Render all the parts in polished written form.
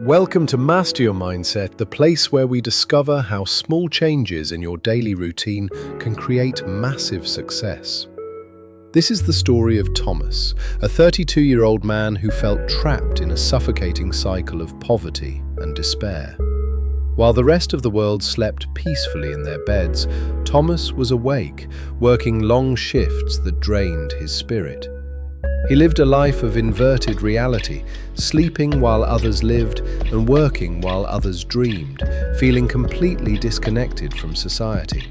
Welcome to Master Your Mindset, the place where we discover how small changes in your daily routine can create massive success. This is the story of Thomas, a 32-year-old man who felt trapped in a suffocating cycle of poverty and despair. While the rest of the world slept peacefully in their beds, Thomas was awake, working long shifts that drained his spirit. He lived a life of inverted reality, sleeping while others lived and working while others dreamed, feeling completely disconnected from society.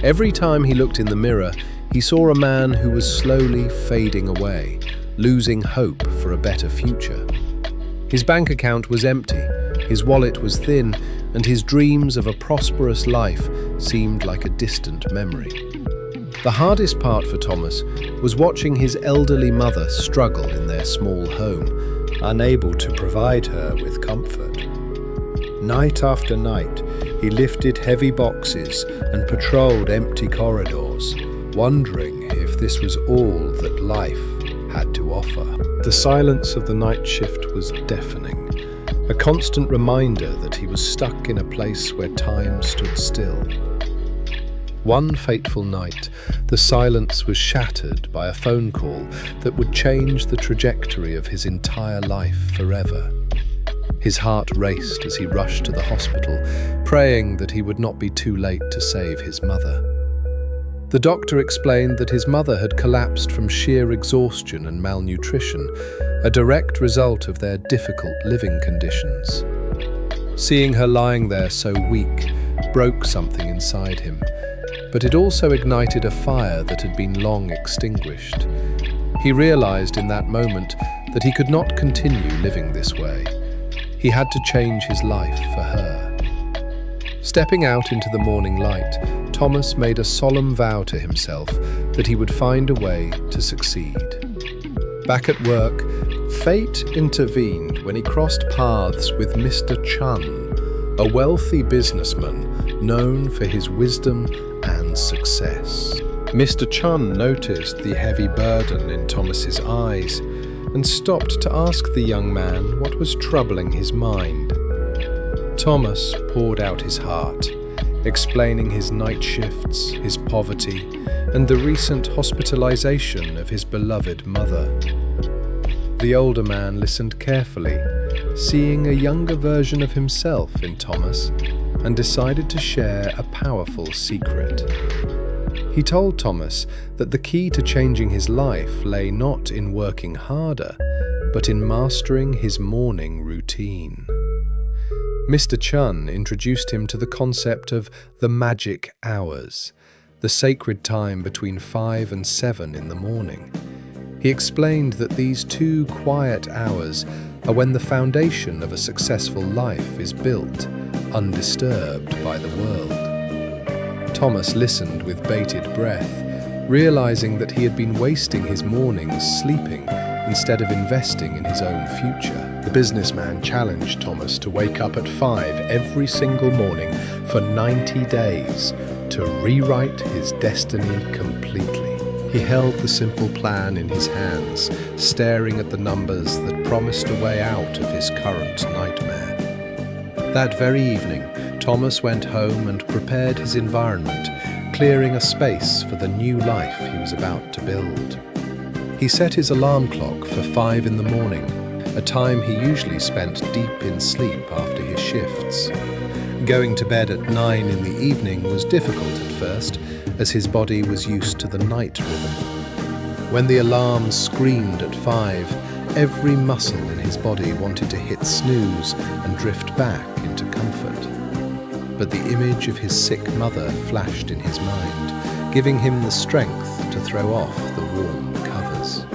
Every time he looked in the mirror, he saw a man who was slowly fading away, losing hope for a better future. His bank account was empty, his wallet was thin, and his dreams of a prosperous life seemed like a distant memory. The hardest part for Thomas was watching his elderly mother struggle in their small home, unable to provide her with comfort. Night after night, he lifted heavy boxes and patrolled empty corridors, wondering if this was all that life had to offer. The silence of the night shift was deafening, a constant reminder that he was stuck in a place where time stood still. One fateful night, the silence was shattered by a phone call that would change the trajectory of his entire life forever. His heart raced as he rushed to the hospital, praying that he would not be too late to save his mother. The doctor explained that his mother had collapsed from sheer exhaustion and malnutrition, a direct result of their difficult living conditions. Seeing her lying there so weak broke something inside him, but it also ignited a fire that had been long extinguished. He realized in that moment that he could not continue living this way. He had to change his life for her. Stepping out into the morning light, Thomas made a solemn vow to himself that he would find a way to succeed. Back at work, fate intervened when he crossed paths with Mr. Chun, a wealthy businessman known for his wisdom and success. Mr. Chun noticed the heavy burden in Thomas's eyes and stopped to ask the young man what was troubling his mind. Thomas poured out his heart, explaining his night shifts, his poverty, and the recent hospitalization of his beloved mother. The older man listened carefully, seeing a younger version of himself in Thomas, and decided to share a powerful secret. He told Thomas that the key to changing his life lay not in working harder, but in mastering his morning routine. Mr. Chun introduced him to the concept of the magic hours, the sacred time between 5 and 7 in the morning. He explained that these 2 quiet hours are when the foundation of a successful life is built, undisturbed by the world. Thomas listened with bated breath, realizing that he had been wasting his mornings sleeping instead of investing in his own future. The businessman challenged Thomas to wake up at 5 every single morning for 90 days to rewrite his destiny completely. He held the simple plan in his hands, staring at the numbers that promised a way out of his current nightmare. That very evening, Thomas went home and prepared his environment, clearing a space for the new life he was about to build. He set his alarm clock for 5 in the morning, a time he usually spent deep in sleep after his shifts. Going to bed at 9 in the evening was difficult at first, as his body was used to the night rhythm. When the alarm screamed at 5, every muscle in his body wanted to hit snooze and drift back into comfort. But the image of his sick mother flashed in his mind, giving him the strength to throw off the warm covers.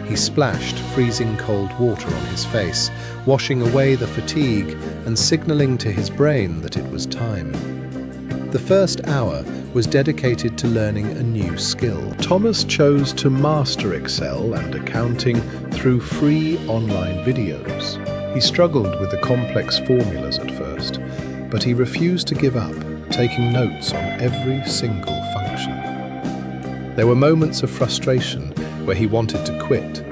He splashed freezing cold water on his face, washing away the fatigue and signaling to his brain that it was time. The first hour was dedicated to learning a new skill. Thomas chose to master Excel and accounting through free online videos. He struggled with the complex formulas at first, but he refused to give up, taking notes on every single function. There were moments of frustration where he wanted to quit,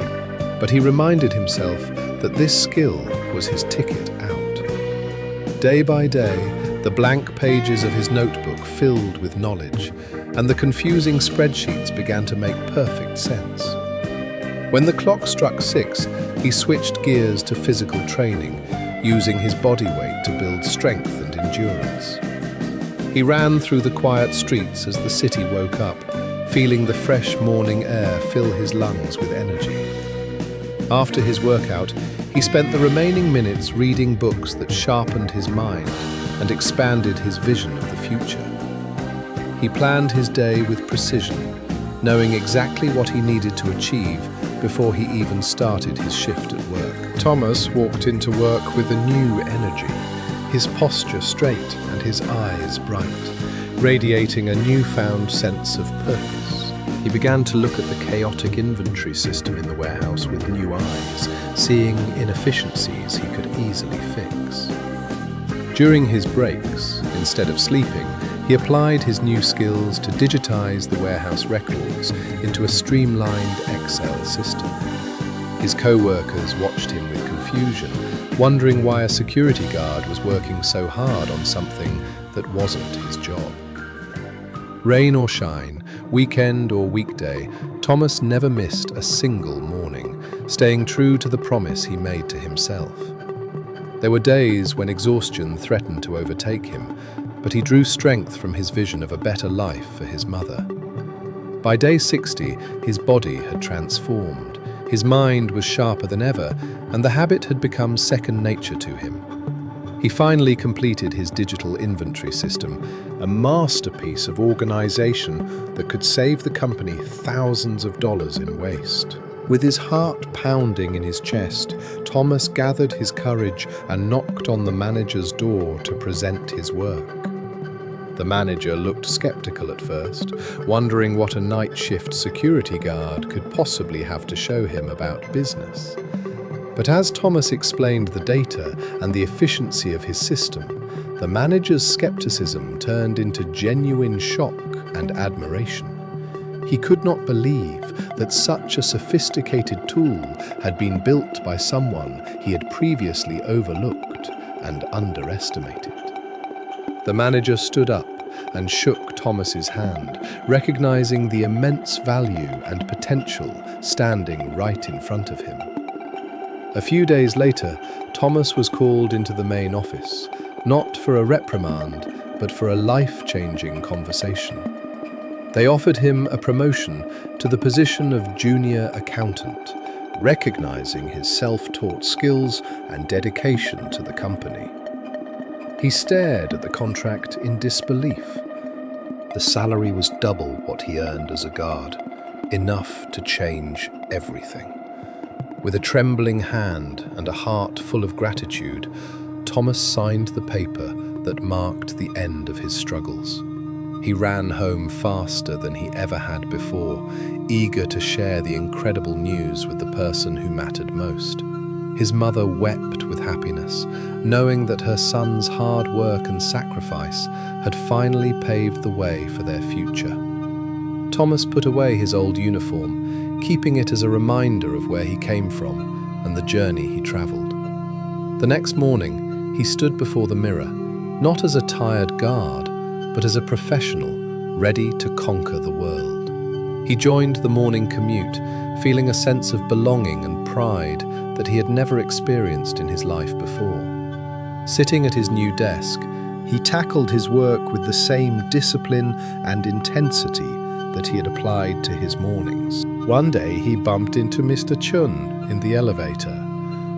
but he reminded himself that this skill was his ticket out. Day by day, the blank pages of his notebook filled with knowledge, and the confusing spreadsheets began to make perfect sense. When the clock struck 6, he switched gears to physical training, using his body weight to build strength and endurance. He ran through the quiet streets as the city woke up, feeling the fresh morning air fill his lungs with energy. After his workout, he spent the remaining minutes reading books that sharpened his mind and expanded his vision of the future. He planned his day with precision, knowing exactly what he needed to achieve before he even started his shift at work. Thomas walked into work with a new energy, his posture straight and his eyes bright, radiating a newfound sense of purpose. He began to look at the chaotic inventory system in the warehouse with new eyes, seeing inefficiencies he could easily fix. During his breaks, instead of sleeping, he applied his new skills to digitize the warehouse records into a streamlined Excel system. His co-workers watched him with confusion, wondering why a security guard was working so hard on something that wasn't his job. Rain or shine, weekend or weekday, Thomas never missed a single morning, staying true to the promise he made to himself. There were days when exhaustion threatened to overtake him, but he drew strength from his vision of a better life for his mother. By day 60, his body had transformed, his mind was sharper than ever, and the habit had become second nature to him. He finally completed his digital inventory system, a masterpiece of organization that could save the company thousands of dollars in waste. With his heart pounding in his chest, Thomas gathered his courage and knocked on the manager's door to present his work. The manager looked skeptical at first, wondering what a night shift security guard could possibly have to show him about business. But as Thomas explained the data and the efficiency of his system, the manager's skepticism turned into genuine shock and admiration. He could not believe that such a sophisticated tool had been built by someone he had previously overlooked and underestimated. The manager stood up and shook Thomas's hand, recognizing the immense value and potential standing right in front of him. A few days later, Thomas was called into the main office, not for a reprimand, but for a life-changing conversation. They offered him a promotion to the position of junior accountant, recognizing his self-taught skills and dedication to the company. He stared at the contract in disbelief. The salary was double what he earned as a guard, enough to change everything. With a trembling hand and a heart full of gratitude, Thomas signed the paper that marked the end of his struggles. He ran home faster than he ever had before, eager to share the incredible news with the person who mattered most. His mother wept with happiness, knowing that her son's hard work and sacrifice had finally paved the way for their future. Thomas put away his old uniform, keeping it as a reminder of where he came from and the journey he traveled. The next morning, he stood before the mirror, not as a tired guard, but as a professional ready to conquer the world. He joined the morning commute, feeling a sense of belonging and pride that he had never experienced in his life before. Sitting at his new desk, he tackled his work with the same discipline and intensity that he had applied to his mornings. One day he bumped into Mr. Chun in the elevator,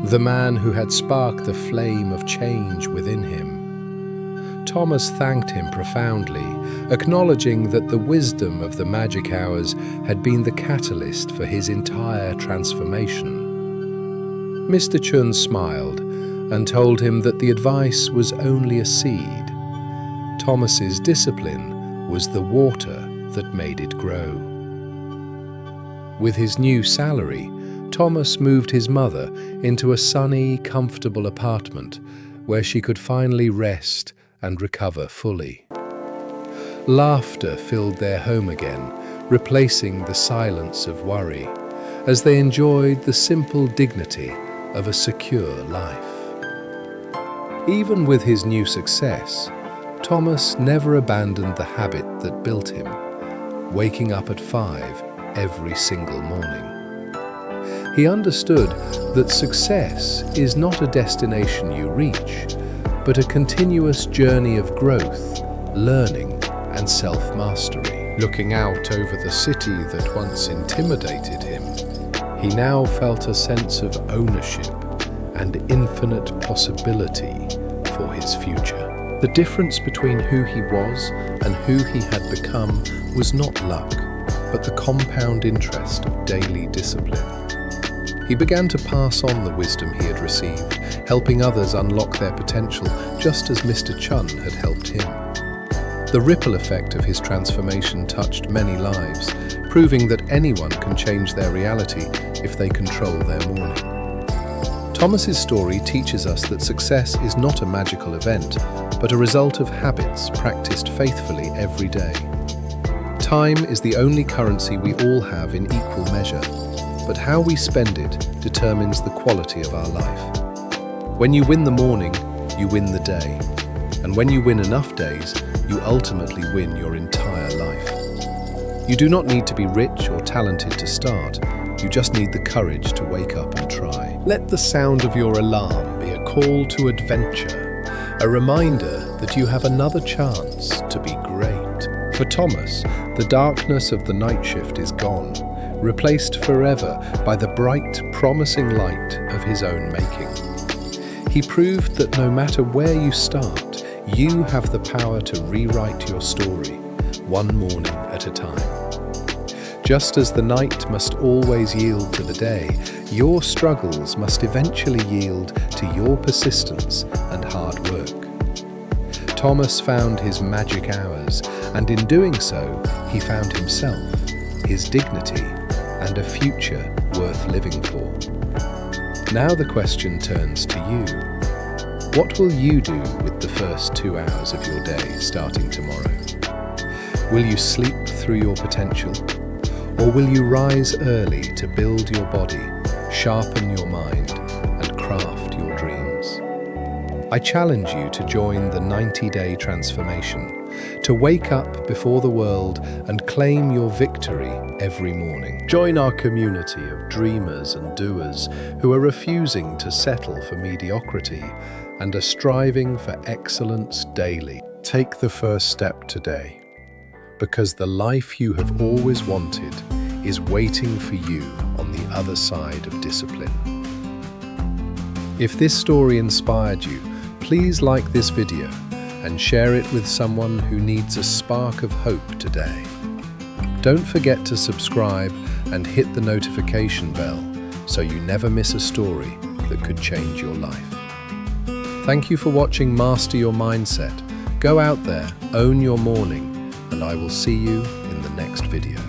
the man who had sparked the flame of change within him. Thomas thanked him profoundly, acknowledging that the wisdom of the magic hours had been the catalyst for his entire transformation. Mr. Chun smiled and told him that the advice was only a seed. Thomas's discipline was the water that made it grow. With his new salary, Thomas moved his mother into a sunny, comfortable apartment where she could finally rest and recover fully. Laughter filled their home again, replacing the silence of worry, as they enjoyed the simple dignity of a secure life. Even with his new success, Thomas never abandoned the habit that built him, waking up at 5 every single morning. He understood that success is not a destination you reach, but a continuous journey of growth, learning, and self-mastery. Looking out over the city that once intimidated him, he now felt a sense of ownership and infinite possibility for his future. The difference between who he was and who he had become was not luck, but the compound interest of daily discipline. He began to pass on the wisdom he had received, helping others unlock their potential, just as Mr. Chun had helped him. The ripple effect of his transformation touched many lives, proving that anyone can change their reality if they control their morning. Thomas's story teaches us that success is not a magical event, but a result of habits practiced faithfully every day. Time is the only currency we all have in equal measure, but how we spend it determines the quality of our life. When you win the morning, you win the day. And when you win enough days, you ultimately win your entire life. You do not need to be rich or talented to start. You just need the courage to wake up and try. Let the sound of your alarm be a call to adventure, a reminder that you have another chance to be great. For Thomas, the darkness of the night shift is gone, replaced forever by the bright, promising light of his own making. He proved that no matter where you start, you have the power to rewrite your story, one morning at a time. Just as the night must always yield to the day, your struggles must eventually yield to your persistence and hard work. Thomas found his magic hours, and in doing so, he found himself, his dignity, and a future worth living for. Now the question turns to you. What will you do with the first 2 hours of your day starting tomorrow? Will you sleep through your potential? Or will you rise early to build your body, sharpen your mind, and craft your dreams? I challenge you to join the 90-day transformation, to wake up before the world and claim your victory every morning. Join our community of dreamers and doers who are refusing to settle for mediocrity and are striving for excellence daily. Take the first step today, because the life you have always wanted is waiting for you on the other side of discipline. If this story inspired you, please like this video and share it with someone who needs a spark of hope today. Don't forget to subscribe and hit the notification bell so you never miss a story that could change your life. Thank you for watching Master Your Mindset. Go out there, own your morning, and I will see you in the next video.